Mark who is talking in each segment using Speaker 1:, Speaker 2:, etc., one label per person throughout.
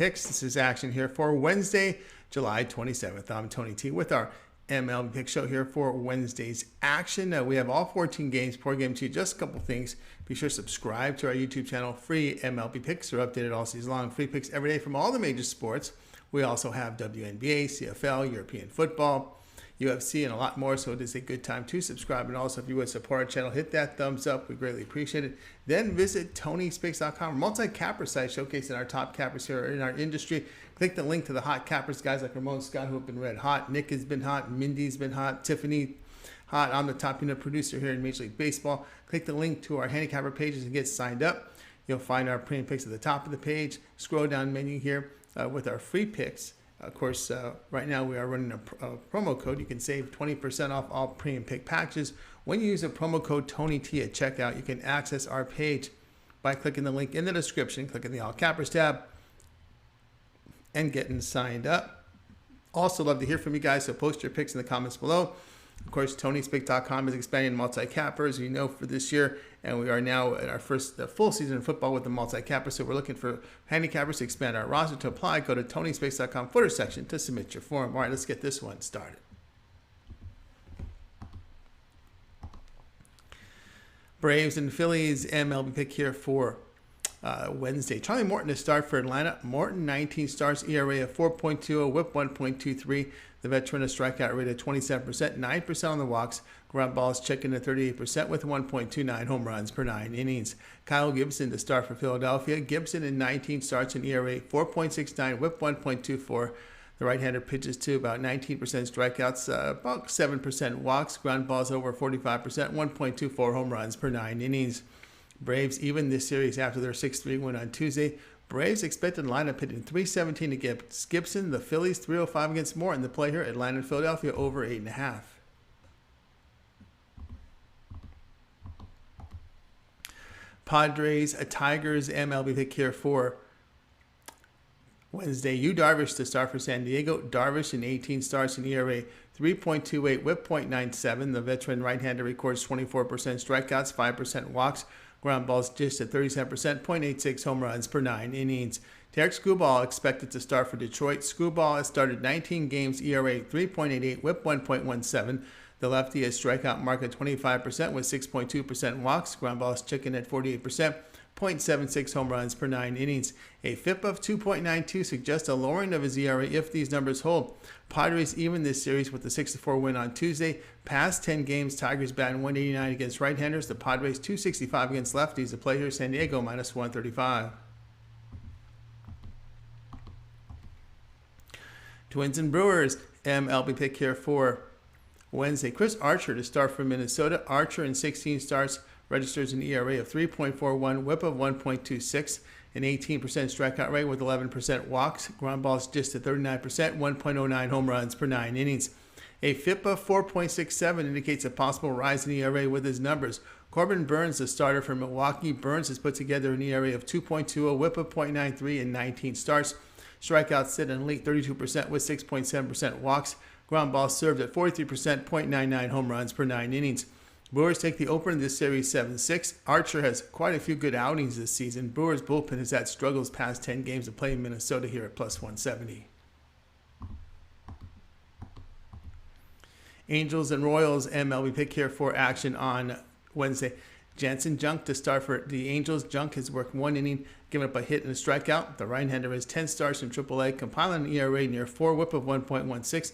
Speaker 1: Picks. This is action here for Wednesday, July 27th. I'm Tony T with our MLB Pick Show here for Wednesday's action. We have all 14 games, 4 game 2. Just a couple things. Be sure to subscribe to our YouTube channel. Free MLB Picks are updated all season long. Free picks every day from all the major sports. We also have WNBA, CFL, European football, UFC, and a lot more. So it is a good time to subscribe. And also, if you would support our channel, hit that thumbs up. We greatly appreciate it. Then visit TonySpicks.com, a multi-capper site showcasing our top cappers here in our industry. Click the link to the hot cappers, guys like Ramon Scott, who have been red hot. Nick has been hot. Mindy's been hot. Tiffany hot. I'm the top unit producer here in Major League Baseball. Click the link to our handicapper pages and get signed up. You'll find our premium picks at the top of the page. Scroll down menu here with our free picks. Of course, right now we are running a promo code. You can save 20% off all premium pick packages. When you use a promo code TONYT at checkout, you can access our page by clicking the link in the description, clicking the All Cappers tab, and getting signed up. Also love to hear from you guys, so post your picks in the comments below. Of course, TonySpick.com is expanding multi-cappers, you know, for this year, and we are now at our first full season of football with the multi-capper, so we're looking for handicappers to expand our roster. To apply, go to TonySpick.com footer section to submit your form. All right, let's get this one started. Braves and Phillies MLB pick here for Wednesday. Charlie Morton to start for Atlanta. Morton, 19 starts, ERA of 4.20, whip 1.23. The veteran, a strikeout rate of 27%, 9% on the walks. Ground balls checking at 38% with 1.29 home runs per 9 innings. Kyle Gibson to start for Philadelphia. Gibson in 19 starts, an ERA 4.69, whip 1.24. The right-hander pitches to about 19% strikeouts, about 7% walks. Ground balls over 45%, 1.24 home runs per 9 innings. Braves even this series after their 6-3 win on Tuesday. Braves expected lineup hitting .317 against Gibson. The Phillies .305 against Morton. The play here, Atlanta and Philadelphia over 8.5. Padres, Tigers MLB pick here for Wednesday. Yu Darvish to start for San Diego. Darvish in 18 starts, in ERA 3.28, whip .97. The veteran right-hander records 24% strikeouts, 5% walks. Ground balls just at 37%, 0.86 home runs per 9 innings. Tarek Skubal expected to start for Detroit. Skubal has started 19 games, ERA 3.88, whip 1.17. The lefty has strikeout mark at 25% with 6.2% walks. Ground balls chicken at 48%, 0.76 home runs per 9 innings. A FIP of 2.92 suggests a lowering of his ERA if these numbers hold. Padres even this series with the 6-4 win on Tuesday. Past 10 games, Tigers batting .189 against right-handers. The Padres .265 against lefties. The play here, San Diego -135. Twins and Brewers MLB pick here for Wednesday. Chris Archer to start for Minnesota. Archer in 16 starts registers an ERA of 3.41, whip of 1.26, an 18% strikeout rate with 11% walks. Ground balls just at 39%, 1.09 home runs per 9 innings. A FIP of 4.67 indicates a possible rise in ERA with his numbers. Corbin Burnes, the starter for Milwaukee. Burnes has put together an ERA of 2.20, whip of .93 in 19 starts. Strikeouts sit an elite 32% with 6.7% walks. Ground balls served at 43%, 0.99 home runs per 9 innings. Brewers take the opener in this series 7-6. Archer has quite a few good outings this season. Brewers bullpen has had struggles past 10 games of play in Minnesota here at +170. Angels and Royals MLB pick here for action on Wednesday. Jansen Junk to start for the Angels. Junk has worked 1 inning, given up a hit and a strikeout. The right-hander has 10 starts in AAA, compiling an ERA near 4, whip of 1.16.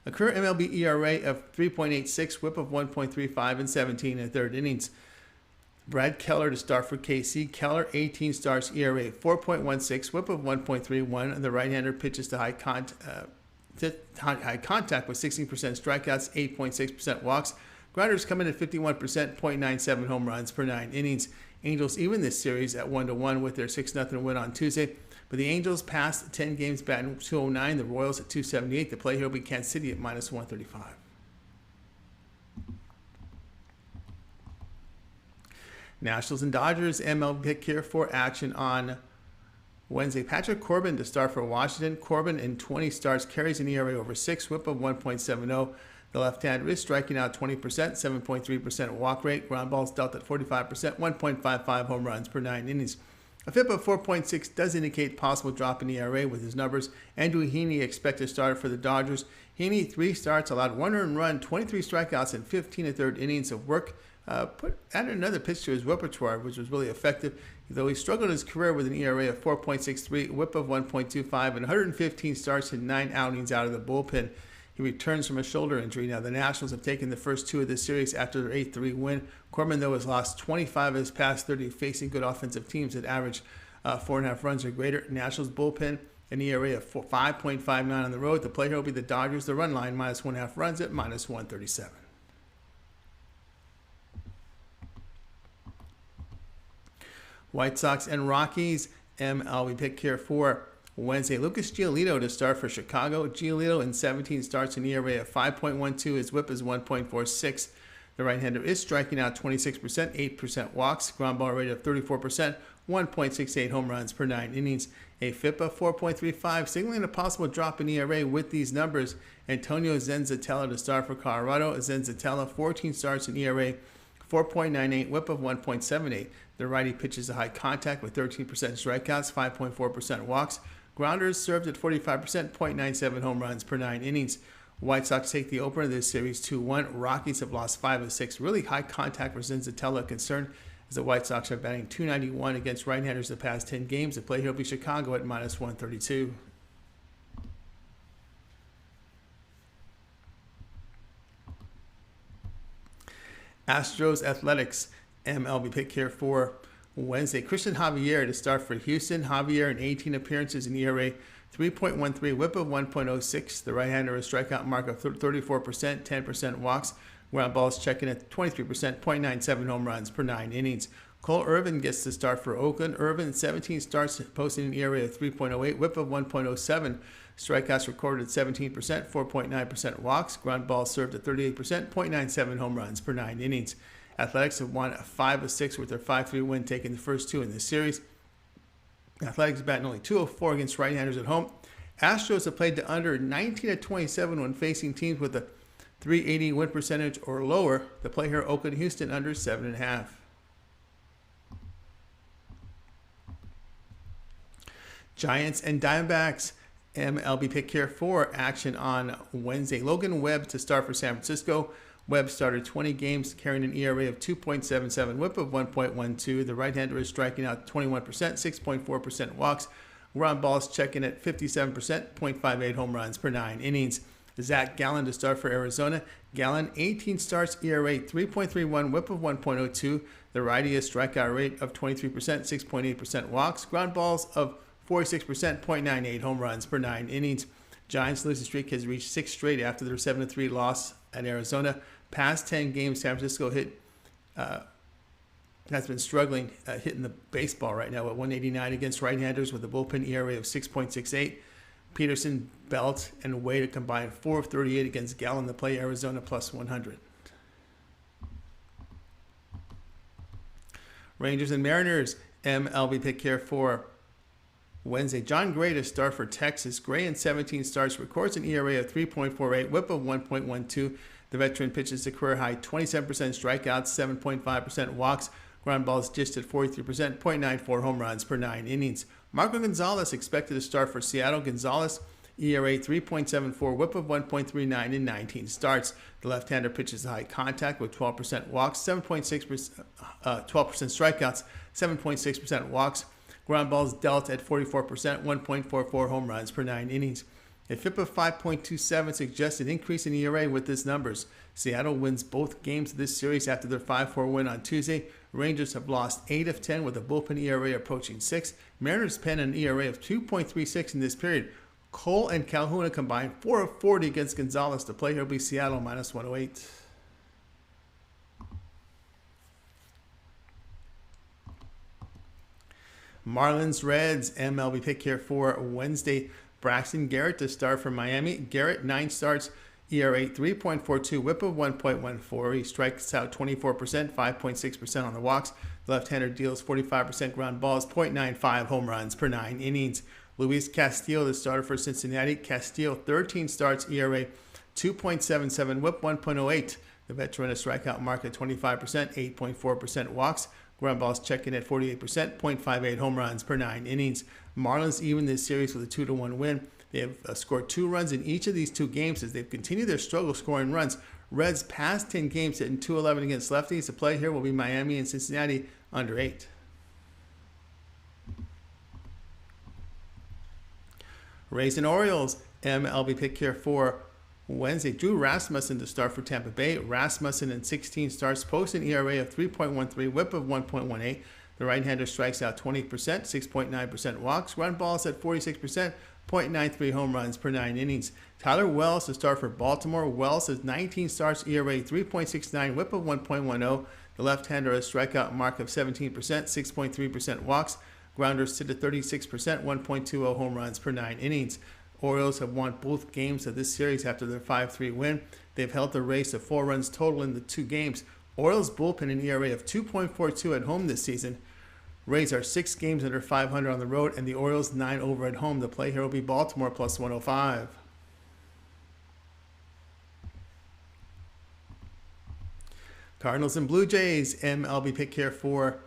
Speaker 1: A career MLB ERA of 3.86, whip of 1.35, and 17 in third innings. Brad Keller to start for KC. Keller, 18 starts, ERA 4.16, whip of 1.31. The right-hander pitches to high contact with 16% strikeouts, 8.6% walks. Grounders come in at 51%, 0.97 home runs per 9 innings. Angels even this series at 1-1 with their 6-0 win on Tuesday. But the Angels passed 10 games batting .209. The Royals at .278. The play here will be Kansas City at -135. Nationals and Dodgers MLB pick here for action on Wednesday. Patrick Corbin to start for Washington. Corbin in 20 starts carries an ERA over 6, whip of 1.70. The left-hander is striking out 20%, 7.3% walk rate. Ground balls dealt at 45%, 1.55 home runs per 9 innings. A FIP of 4.6 does indicate possible drop in ERA with his numbers. Andrew Heaney, expected starter for the Dodgers. Heaney, 3 starts, allowed 1 earned run, 23 strikeouts, and 15 1/3 innings of work. Added another pitch to his repertoire, which was really effective, though he struggled in his career with an ERA of 4.63, whip of 1.25, and 115 starts and 9 outings out of the bullpen. He returns from a shoulder injury. Now, the Nationals have taken the first 2 of this series after their 8-3 win. Corbin, though, has lost 25 of his past 30, facing good offensive teams that average 4.5 runs or greater. Nationals bullpen, an ERA of 5.59 on the road. The play here will be the Dodgers. The run line, minus 1.5 runs at minus 137. White Sox and Rockies. MLB pick here for Wednesday. Lucas Giolito to start for Chicago. Giolito in 17 starts, an ERA of 5.12. His whip is 1.46. The right-hander is striking out 26%, 8% walks, ground ball rate of 34%, 1.68 home runs per 9 innings. A FIP of 4.35, signaling a possible drop in ERA with these numbers. Antonio Zenzatella to start for Colorado. Zenzatella, 14 starts, an ERA 4.98, whip of 1.78. The righty pitches a high contact with 13% strikeouts, 5.4% walks. Grounders served at 45%, 0.97 home runs per 9 innings. White Sox take the opener of this series 2-1. Rockies have lost 5 of 6. Really high contact for Zenzatella concern, as the White Sox are batting .291 against right-handers the past 10 games. The play here will be Chicago at minus 132. Astros Athletics. MLB pick here for Wednesday. Christian Javier to start for Houston. Javier in 18 appearances, an ERA 3.13, whip of 1.06. The right-hander a strikeout mark of 34%, 10% walks. Ground balls checking at 23%, 0.97 home runs per 9 innings. Cole Irvin gets to start for Oakland. Irvin, 17 starts, posting an ERA of 3.08, whip of 1.07. Strikeouts recorded at 17%, 4.9% walks. Ground balls served at 38%, 0.97 home runs per 9 innings. Athletics have won 5 of 6 with their 5-3 win, taking the first 2 in this series. Athletics batting only 204 against right-handers at home. Astros have played to under 19-27 when facing teams with a 380 win percentage or lower. The play here, Oakland, Houston, under 7.5. Giants and Diamondbacks. MLB pick here for action on Wednesday. Logan Webb to start for San Francisco. Webb started 20 games, carrying an ERA of 2.77, whip of 1.12. The right-hander is striking out 21%, 6.4% walks. Ground balls checking at 57%, 0.58 home runs per 9 innings. Zach Gallen to start for Arizona. Gallen, 18 starts, ERA 3.31, whip of 1.02. The righty is strikeout rate of 23%, 6.8% walks. Ground balls of 46%, 0.98 home runs per 9 innings. Giants' losing streak has reached 6 straight after their 7-3 loss at Arizona. Past 10 games, San Francisco has been struggling hitting the baseball right now at 189 against right-handers with a bullpen ERA of 6.68. Peterson, Belt, and Wade a combined 4 of 38 against Gallen to play Arizona plus 100. Rangers and Mariners. MLB pick here for Wednesday. John Gray to start for Texas. Gray in 17 starts records an ERA of 3.48, whip of 1.12. The veteran pitches a career high 27% strikeouts, 7.5% walks. Ground balls dished at 43%, 0.94 home runs per 9 innings. Marco Gonzalez expected to start for Seattle. Gonzalez, ERA 3.74, whip of 1.39 in 19 starts. The left-hander pitches a high contact with 12% walks, 12% strikeouts, 7.6% walks. Ground balls dealt at 44%, 1.44 home runs per 9 innings. A FIP of 5.27 suggests an increase in ERA with these numbers. Seattle wins both games of this series after their 5-4 win on Tuesday. Rangers have lost 8 of 10 with a bullpen ERA approaching 6. Mariners pen an ERA of 2.36 in this period. Cole and Calhoun combined 4 of 40 against Gonzalez. The play here will be Seattle minus 108. Marlins Reds. MLB pick here for Wednesday. Braxton Garrett to start for Miami. Garrett, 9 starts, ERA 3.42, whip of 1.14. He strikes out 24%, 5.6% on the walks. The left-hander deals 45% ground balls, 0.95 home runs per 9 innings. Luis Castillo, the starter for Cincinnati. Castillo, 13 starts, ERA 2.77, whip 1.08. The veteran a strikeout mark at 25%, 8.4% walks. Ground balls checking at 48%, 0.58 home runs per 9 innings. Marlins even this series with a 2-1 win. They have scored 2 runs in each of these 2 games as they've continued their struggle scoring runs. Reds past 10 games hitting .211 against lefties. The play here will be Miami and Cincinnati under 8. Rays and Orioles, MLB pick here for Wednesday. Drew Rasmussen to start for Tampa Bay. Rasmussen in 16 starts, posts an ERA of 3.13, whip of 1.18. The right-hander strikes out 20%, 6.9% walks, run balls at 46%, 0.93 home runs per 9 innings. Tyler Wells to start for Baltimore. Wells has 19 starts, ERA 3.69, whip of 1.10. The left-hander has a strikeout mark of 17%, 6.3% walks. Grounders sit at 36%, 1.20 home runs per 9 innings. Orioles have won both games of this series after their 5-3 win. They've held the race to 4 runs total in the 2 games. Orioles bullpen an ERA of 2.42 at home this season. Rays are 6 games under 500 on the road, and the Orioles 9 over at home. The play here will be Baltimore plus 105. Cardinals and Blue Jays, MLB pick here for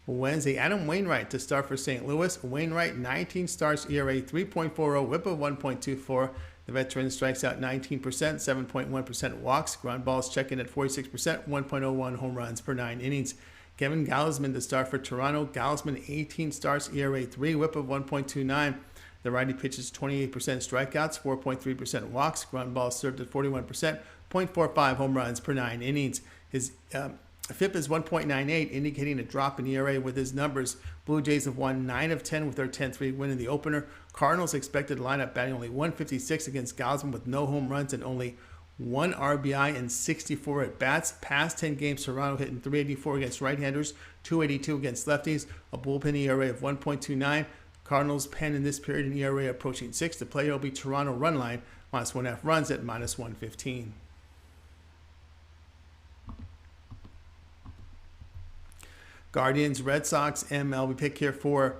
Speaker 1: Wednesday. Adam Wainwright to start for St. Louis. Wainwright, 19 starts, ERA 3.40, whip of 1.24. The veteran strikes out 19%, 7.1% walks. Ground balls checking at 46%, 1.01 home runs per 9 innings. Kevin Gausman to start for Toronto. Gausman, 18 starts, ERA 3, whip of 1.29. The righty pitches 28% strikeouts, 4.3% walks. Ground balls served at 41%, 0.45 home runs per 9 innings. His FIP is 1.98, indicating a drop in ERA with his numbers. Blue Jays have won 9 of 10 with their 10-3 win in the opener. Cardinals expected lineup batting only 156 against Gausman with no home runs and only 1 RBI and 64 at-bats. Past 10 games, Toronto hitting 384 against right-handers, 282 against lefties, a bullpen ERA of 1.29. Cardinals pen in this period an ERA approaching 6. The play will be Toronto run line, minus 1.5 runs at minus 115. Guardians, Red Sox, MLB pick here for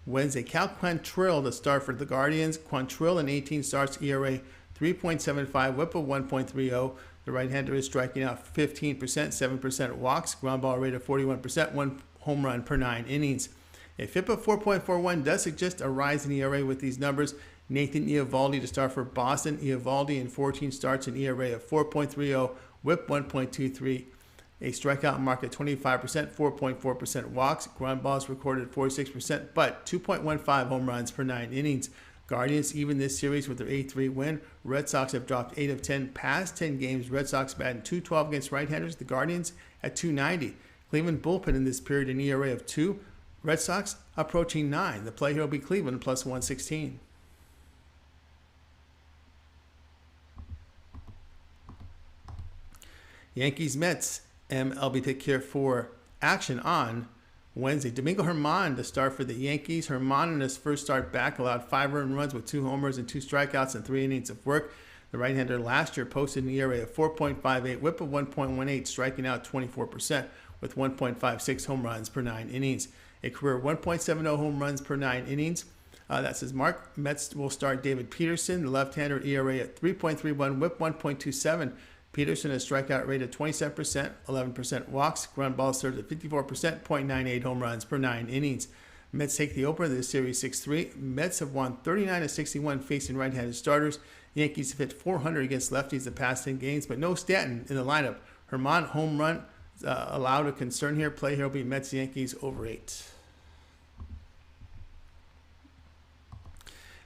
Speaker 1: Wednesday. Cal Quantrill to start for the Guardians. Quantrill in 18 starts, ERA 3.75, whip of 1.30. The right-hander is striking out 15%, 7% walks. Ground ball rate of 41%, 1 home run per 9 innings. A FIP of 4.41 does suggest a rise in ERA with these numbers. Nathan Eovaldi to start for Boston. Eovaldi in 14 starts, an ERA of 4.30, whip 1.23. A strikeout mark at 25%, 4.4% walks. Ground balls recorded 46%, but 2.15 home runs per 9 innings. Guardians even this series with their 8-3 win. Red Sox have dropped 8 of 10 past 10 games. Red Sox batting .212 against right-handers. The Guardians at .290. Cleveland bullpen in this period an ERA of 2. Red Sox approaching 9. The play here will be Cleveland plus 116. Yankees, Mets, MLB pick here for action on Wednesday. Domingo Germán to start for the Yankees. Germán in his first start back allowed 5 earned runs with 2 homers and 2 strikeouts and 3 innings of work. The right-hander last year posted an ERA of 4.58, whip of 1.18, striking out 24% with 1.56 home runs per 9 innings. A career 1.70 home runs per 9 innings. That's his mark. Mets will start David Peterson, the left-hander, ERA at 3.31, whip 1.27. Peterson has strikeout rate of 27%, 11% walks. Ground balls served at 54%, 0.98 home runs per 9 innings. Mets take the opener of this series 6-3. Mets have won 39 of 61 facing right-handed starters. Yankees have hit 400 against lefties the past 10 games, but no Stanton in the lineup. Germán home run allowed a concern here. Play here will be Mets Yankees over 8.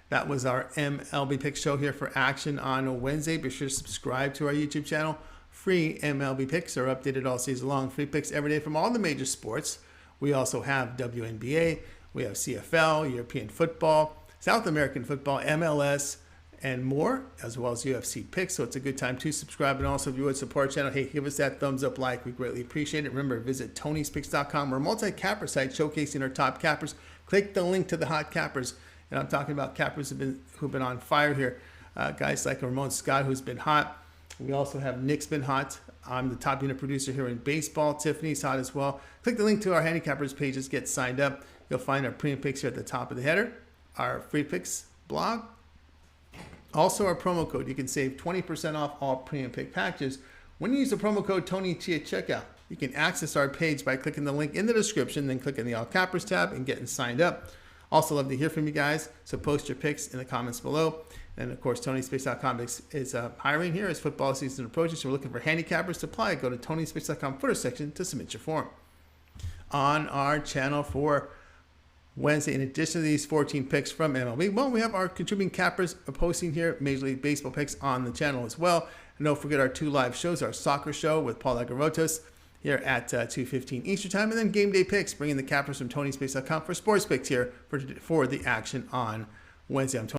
Speaker 1: That was our MLB Pick Show here for action on Wednesday. Be sure to subscribe to our YouTube channel. Free MLB Picks are updated all season long. Free picks every day from all the major sports. We also have WNBA, we have CFL, European football, South American football, MLS, and more, as well as UFC picks. So it's a good time to subscribe. And also, if you would support our channel, hey, give us that thumbs up, like. We greatly appreciate it. Remember, visit Tony'sPicks.com. We're a multi-capper site showcasing our top cappers. Click the link to the hot cappers. And I'm talking about cappers who've been on fire here. Guys like Ramon Scott, who's been hot. We also have Nick's been hot. I'm the top unit producer here in baseball. Tiffany's hot as well. Click the link to our handicappers pages. Get signed up. You'll find our premium picks here at the top of the header. Our free picks blog. Also our promo code. You can save 20% off all premium pick packages when you use the promo code TonyT at checkout. You can access our page by clicking the link in the description, then clicking the All Cappers tab and getting signed up. Also love to hear from you guys, so post your picks in the comments below. And of course, TonySpace.com is hiring here as football season approaches. So we're looking for handicappers to apply. Go to TonySpace.com footer section to submit your form. On our channel for Wednesday, in addition to these 14 picks from MLB, well, we have our contributing cappers posting here, Major League Baseball picks on the channel as well. And don't forget our 2 live shows, our soccer show with Paul Agarotos here at 2:15 Eastern Time, and then Game Day Picks, bringing the cappers from TonySpace.com for sports picks here for the action on Wednesday. I'm Tony.